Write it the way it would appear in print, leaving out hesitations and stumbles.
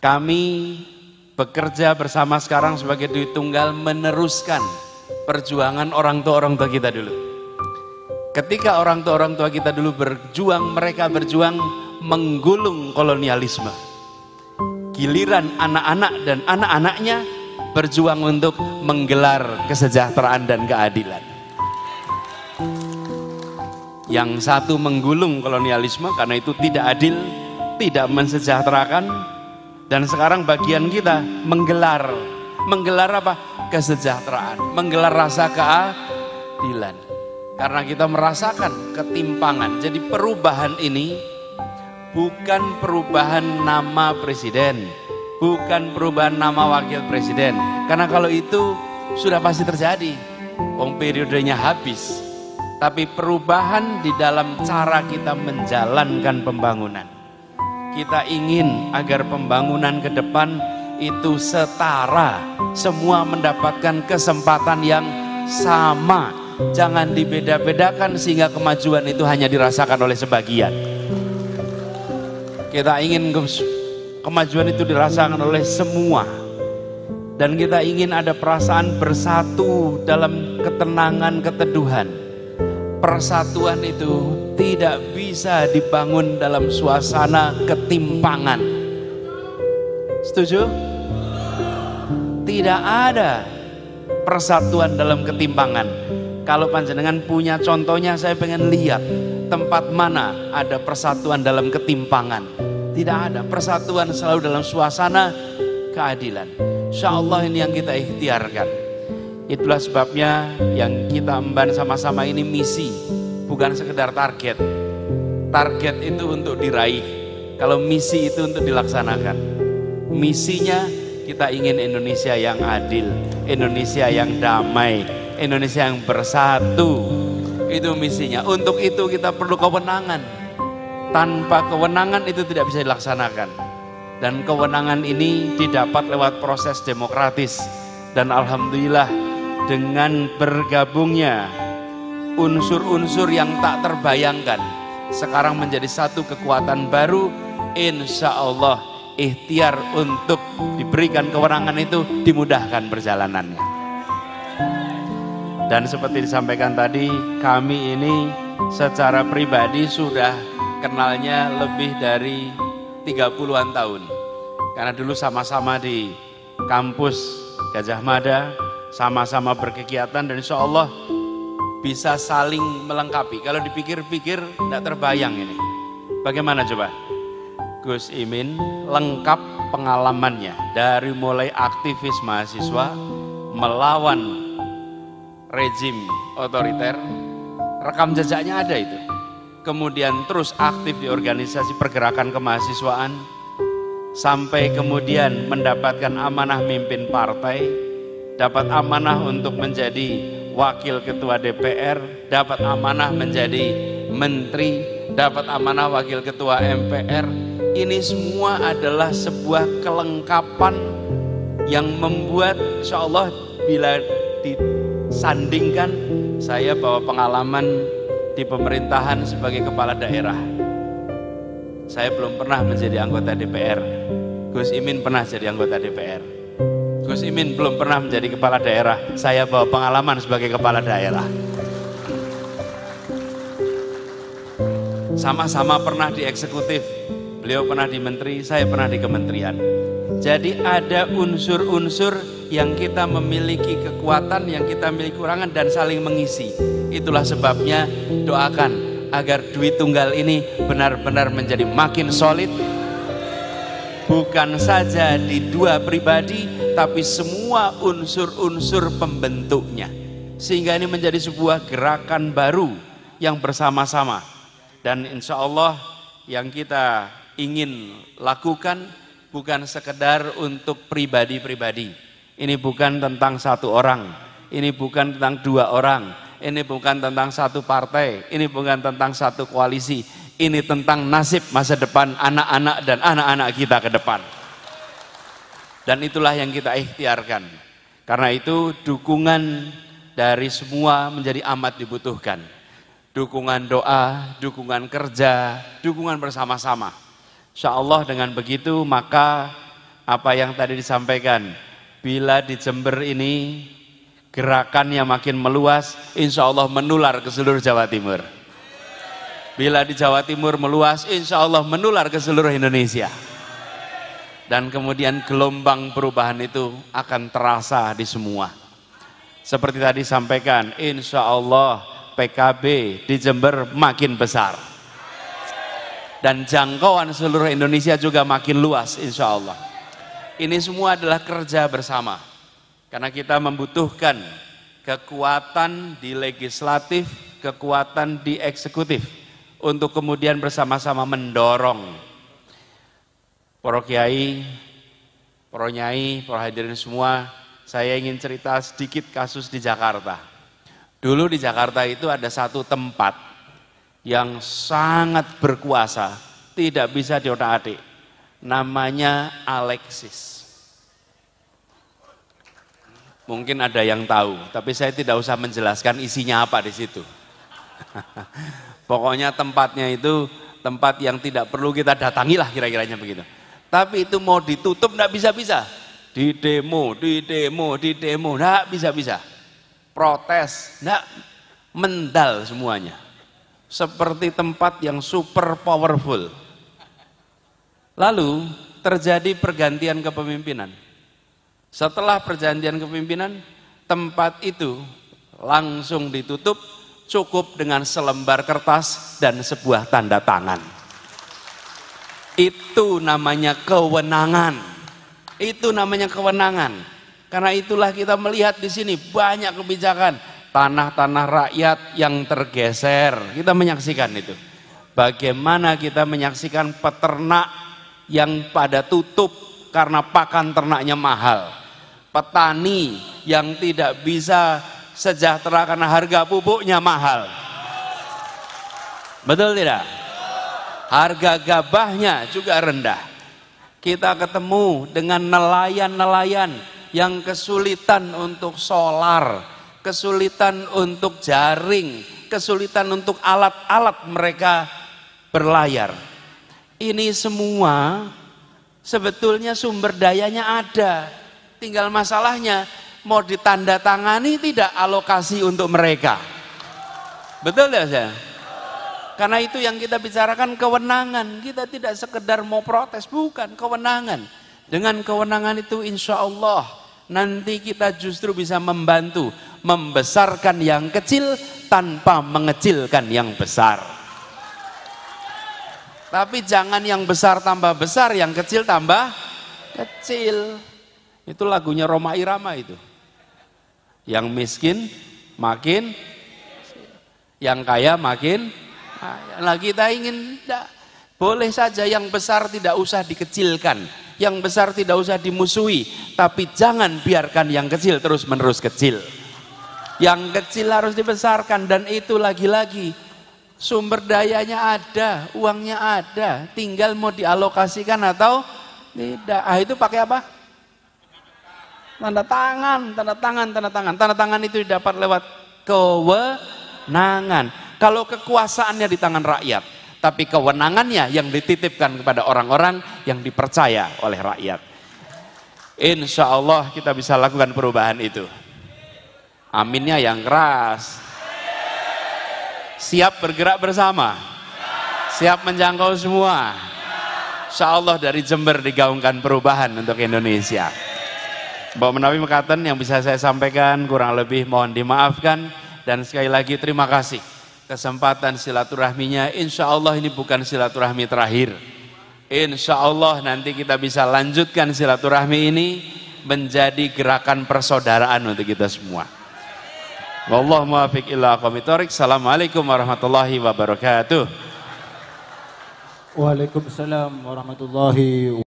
Kami bekerja bersama sekarang sebagai Dwi Tunggal meneruskan perjuangan orang tua kita dulu. Ketika orang tua kita dulu berjuang, mereka berjuang menggulung kolonialisme. Giliran anak-anak dan anak-anaknya berjuang untuk menggelar kesejahteraan dan keadilan. Yang satu menggulung kolonialisme karena itu tidak adil, tidak mensejahterakan, dan sekarang bagian kita menggelar apa? Kesejahteraan, menggelar rasa keadilan. Karena kita merasakan ketimpangan. Jadi perubahan ini bukan perubahan nama presiden, bukan perubahan nama wakil presiden. Karena kalau itu sudah pasti terjadi, periodenya habis. Tapi perubahan di dalam cara kita menjalankan pembangunan. Kita ingin agar pembangunan ke depan itu setara, semua mendapatkan kesempatan yang sama. Jangan dibeda-bedakan sehingga kemajuan itu hanya dirasakan oleh sebagian. Kita ingin kemajuan itu dirasakan oleh semua. Dan kita ingin ada perasaan bersatu dalam ketenangan, keteduhan. Persatuan itu tidak bisa dibangun dalam suasana ketimpangan. Setuju? Tidak ada persatuan dalam ketimpangan. Kalau panjenengan punya contohnya, saya pengen lihat tempat mana ada persatuan dalam ketimpangan. Tidak ada. Persatuan selalu dalam suasana keadilan. Insya Allah ini yang kita ikhtiarkan. Itulah sebabnya yang kita emban sama-sama ini misi, bukan sekedar target. Target itu untuk diraih, kalau misi itu untuk dilaksanakan. Misinya kita ingin Indonesia yang adil, Indonesia yang damai, Indonesia yang bersatu. Itu misinya. Untuk itu kita perlu kewenangan. Tanpa kewenangan itu tidak bisa dilaksanakan. Dan kewenangan ini didapat lewat proses demokratis. Dan alhamdulillah dengan bergabungnya unsur-unsur yang tak terbayangkan sekarang menjadi satu kekuatan baru. Insya Allah ikhtiar untuk diberikan kewenangan itu dimudahkan perjalanannya. Dan seperti disampaikan tadi, kami ini secara pribadi sudah kenalnya lebih dari 30-an tahun. Karena dulu sama-sama di kampus Gajah Mada, sama-sama berkegiatan, dan insya Allah bisa saling melengkapi. Kalau dipikir-pikir tidak terbayang ini. Bagaimana coba? Gus Imin lengkap pengalamannya dari mulai aktivis mahasiswa melawan rezim otoriter, rekam jejaknya ada itu. Kemudian terus aktif di organisasi pergerakan kemahasiswaan, sampai kemudian mendapatkan amanah mimpin partai, dapat amanah untuk menjadi wakil ketua DPR, dapat amanah menjadi menteri, dapat amanah wakil ketua MPR. Ini semua adalah sebuah kelengkapan yang membuat insya Allah bila disandingkan, saya bawa pengalaman di pemerintahan sebagai kepala daerah. Saya belum pernah menjadi anggota DPR. Gus Imin pernah jadi anggota DPR. Gus Imin belum pernah menjadi kepala daerah. Saya bawa pengalaman sebagai kepala daerah. Sama-sama pernah di eksekutif. Beliau pernah di menteri, saya pernah di kementerian. Jadi ada unsur-unsur yang kita memiliki kekuatan, yang kita memiliki kurangan, dan saling mengisi. Itulah sebabnya doakan agar Dwi Tunggal ini benar-benar menjadi makin solid. Bukan saja di dua pribadi, tapi semua unsur-unsur pembentuknya. Sehingga ini menjadi sebuah gerakan baru yang bersama-sama. Dan insya Allah yang kita ingin lakukan bukan sekedar untuk pribadi-pribadi. Ini bukan tentang satu orang, ini bukan tentang dua orang, ini bukan tentang satu partai, ini bukan tentang satu koalisi. Ini tentang nasib masa depan anak-anak dan anak-anak kita ke depan. Dan itulah yang kita ikhtiarkan. Karena itu dukungan dari semua menjadi amat dibutuhkan. Dukungan doa, dukungan kerja, dukungan bersama-sama. Insya Allah dengan begitu maka apa yang tadi disampaikan. Bila di Jember ini gerakannya makin meluas, insya Allah menular ke seluruh Jawa Timur. Bila di Jawa Timur meluas, insya Allah menular ke seluruh Indonesia. Dan kemudian gelombang perubahan itu akan terasa di semua. Seperti tadi sampaikan, insya Allah PKB di Jember makin besar. Dan jangkauan seluruh Indonesia juga makin luas insya Allah. Ini semua adalah kerja bersama. Karena kita membutuhkan kekuatan di legislatif, kekuatan di eksekutif. Untuk kemudian bersama-sama mendorong para kiai, para nyai, para hadirin semua. Saya ingin cerita sedikit kasus di Jakarta. Dulu di Jakarta itu ada satu tempat yang sangat berkuasa, tidak bisa diotak-atik. Namanya Alexis. Mungkin ada yang tahu, tapi saya tidak usah menjelaskan isinya apa di situ. Pokoknya tempatnya itu tempat yang tidak perlu kita datangi lah, kira-kiranya begitu. Tapi itu mau ditutup tidak bisa-bisa. Di demo, tidak bisa-bisa. Protes, tidak, mendal semuanya. Seperti tempat yang super powerful. Lalu terjadi pergantian kepemimpinan. Setelah pergantian kepemimpinan, tempat itu langsung ditutup, cukup dengan selembar kertas dan sebuah tanda tangan. Itu namanya kewenangan. Itu namanya kewenangan. Karena itulah kita melihat di sini banyak kebijakan tanah-tanah rakyat yang tergeser. Kita menyaksikan itu. Bagaimana kita menyaksikan peternak yang pada tutup karena pakan ternaknya mahal. Petani yang tidak bisa sejahtera karena harga pupuknya mahal. Betul tidak? Harga gabahnya juga rendah. Kita ketemu dengan nelayan-nelayan yang kesulitan untuk solar, kesulitan untuk jaring, kesulitan untuk alat-alat mereka berlayar. Ini semua sebetulnya sumber dayanya ada. Tinggal masalahnya mau ditandatangani tidak alokasi untuk mereka. Betul ya saya? Karena itu yang kita bicarakan kewenangan. Kita tidak sekedar mau protes, bukan, kewenangan. Dengan kewenangan itu insya Allah nanti kita justru bisa membantu membesarkan yang kecil tanpa mengecilkan yang besar. Tapi jangan yang besar tambah besar, yang kecil tambah kecil. Itu lagunya Rhoma Irama itu. Yang miskin makin, yang kaya makin. Nah, kita ingin, boleh saja yang besar tidak usah dikecilkan, yang besar tidak usah dimusuhi, tapi jangan biarkan yang kecil terus menerus kecil. Yang kecil harus dibesarkan, dan itu lagi-lagi sumber dayanya ada, uangnya ada, tinggal mau dialokasikan atau tidak. Itu pakai apa? Tanda tangan, tanda tangan, tanda tangan. Tanda tangan itu didapat lewat kewenangan. Kalau kekuasaannya di tangan rakyat, tapi kewenangannya yang dititipkan kepada orang-orang yang dipercaya oleh rakyat. Insya Allah kita bisa lakukan perubahan itu. Aminnya yang keras. Siap bergerak bersama? Siap menjangkau semua? Insya Allah dari Jember digaungkan perubahan untuk Indonesia. Mbak Menawi mekaten yang bisa saya sampaikan, kurang lebih mohon dimaafkan, dan sekali lagi terima kasih kesempatan silaturahminya. Insya Allah ini bukan silaturahmi terakhir. Insya Allah nanti kita bisa lanjutkan silaturahmi ini menjadi gerakan persaudaraan untuk kita semua. Wallahu muwaffiq ila aqwamit thoriq. Assalamualaikum warahmatullahi wabarakatuh. Waalaikumsalam warahmatullahi wabarakatuh.